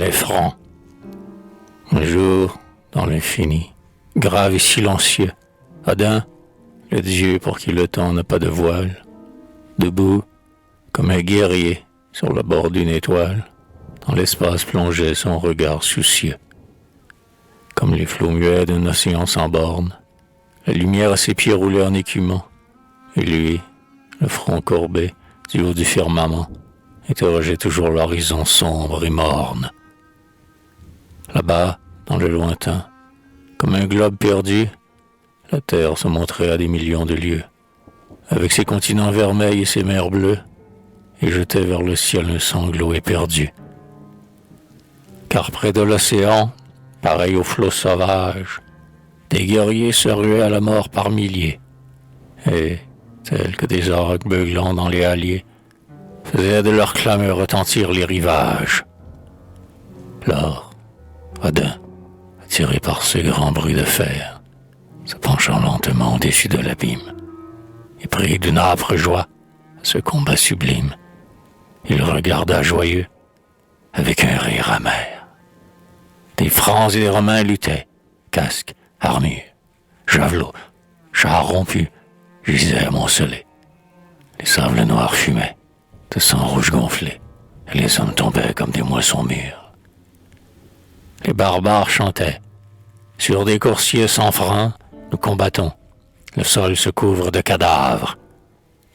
les francs. Un jour, dans l'infini, grave et silencieux, Odin, le dieu pour qui le temps n'a pas de voile, debout, comme un guerrier sur le bord d'une étoile, dans l'espace plongeait son regard soucieux. Comme les flots muets d'un océan sans borne, la lumière à ses pieds roulait en écumant, et lui, le front courbé du haut du firmament, interrogeait toujours l'horizon sombre et morne. Là-bas, dans le lointain, comme un globe perdu, la terre se montrait à des millions de lieues, avec ses continents vermeils et ses mers bleues, et jetait vers le ciel un sanglot éperdu. Car près de l'océan, pareil aux flots sauvages, des guerriers se ruaient à la mort par milliers, et, tels que des orques beuglant dans les halliers, faisaient de leurs clameurs retentir les rivages. Lors, Odin, attiré par ce grand bruit de fer, se penchant lentement au-dessus de l'abîme, et pris d'une âpre joie à ce combat sublime, il regarda joyeux, avec un rire amer. Des Francs et des Romains luttaient, casques, armures, javelots, chars rompus, gisaient amoncelés. Les sables noirs fumaient, de sang rouge gonflé, et les hommes tombaient comme des moissons mûres. Les barbares chantaient. Sur des coursiers sans frein, nous combattons. Le sol se couvre de cadavres.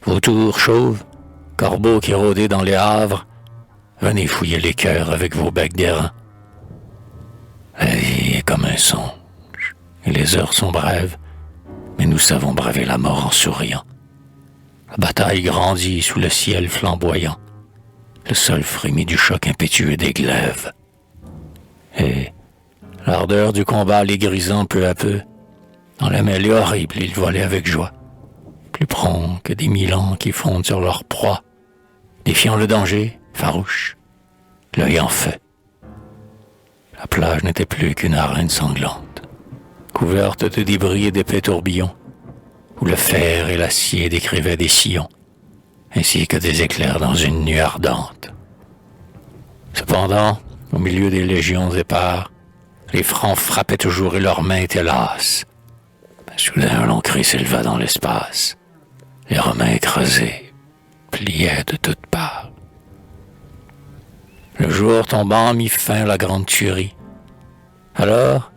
Vautours chauves, corbeaux qui rôdaient dans les havres, venez fouiller les cœurs avec vos becs d'airain. La vie est comme un songe, et les heures sont brèves, mais nous savons braver la mort en souriant. La bataille grandit sous le ciel flamboyant. Le sol frémit du choc impétueux des glaives. Et l'ardeur du combat les grisant peu à peu, dans la mêlée horrible, ils volaient avec joie, plus prompts que des milans qui fondent sur leur proie, défiant le danger, farouche, l'œil en feu. La plage n'était plus qu'une arène sanglante, couverte de débris et d'épais tourbillons, où le fer et l'acier décrivaient des sillons, ainsi que des éclairs dans une nuit ardente. Cependant, au milieu des légions épars, les Francs frappaient toujours et leurs mains étaient lasses. Mais soudain, un long cri s'éleva dans l'espace. Les Romains écrasés pliaient de toutes parts. Le jour tombant mit fin à la grande tuerie. Alors,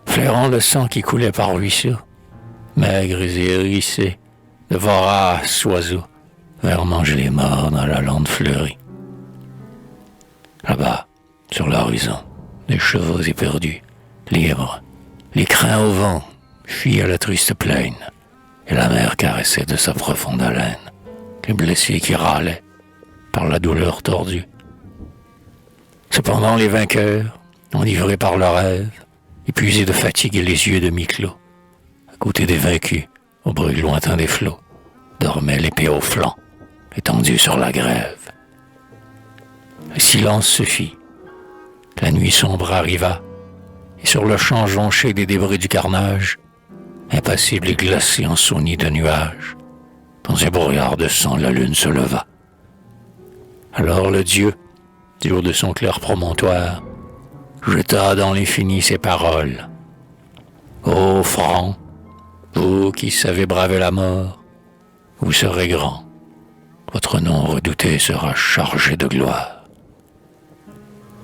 flairant le sang qui coulait par ruisseaux, maigres et hérissés, de voraces oiseaux vinrent manger les morts dans la lande fleurie. Là-bas, sur l'horizon, des chevaux éperdus, libres, les crins au vent, fuyaient à la triste plaine, et la mer caressait de sa profonde haleine les blessés qui râlaient par la douleur tordue. Cependant les vainqueurs, enivrés par leurs rêves, épuisés de fatigue et les yeux demi-clos, à côté des vaincus, au bruit lointain des flots, dormaient l'épée au flanc, étendue sur la grève. Le silence se fit. La nuit sombre arriva, et sur le champ jonché des débris du carnage, impassible et glacé en son nid de nuages, dans un brouillard de sang, la lune se leva. Alors le Dieu, du haut de son clair promontoire, jeta dans l'infini ses paroles. Ô Francs, vous qui savez braver la mort, vous serez grands. Votre nom redouté sera chargé de gloire.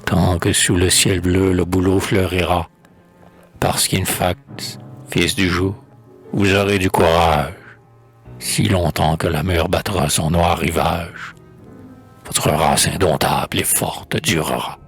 Tant que sous le ciel bleu le bouleau fleurira, parce qu'Infact, fils du jour, vous aurez du courage, si longtemps que la mer battra son noir rivage, votre race indomptable et forte durera.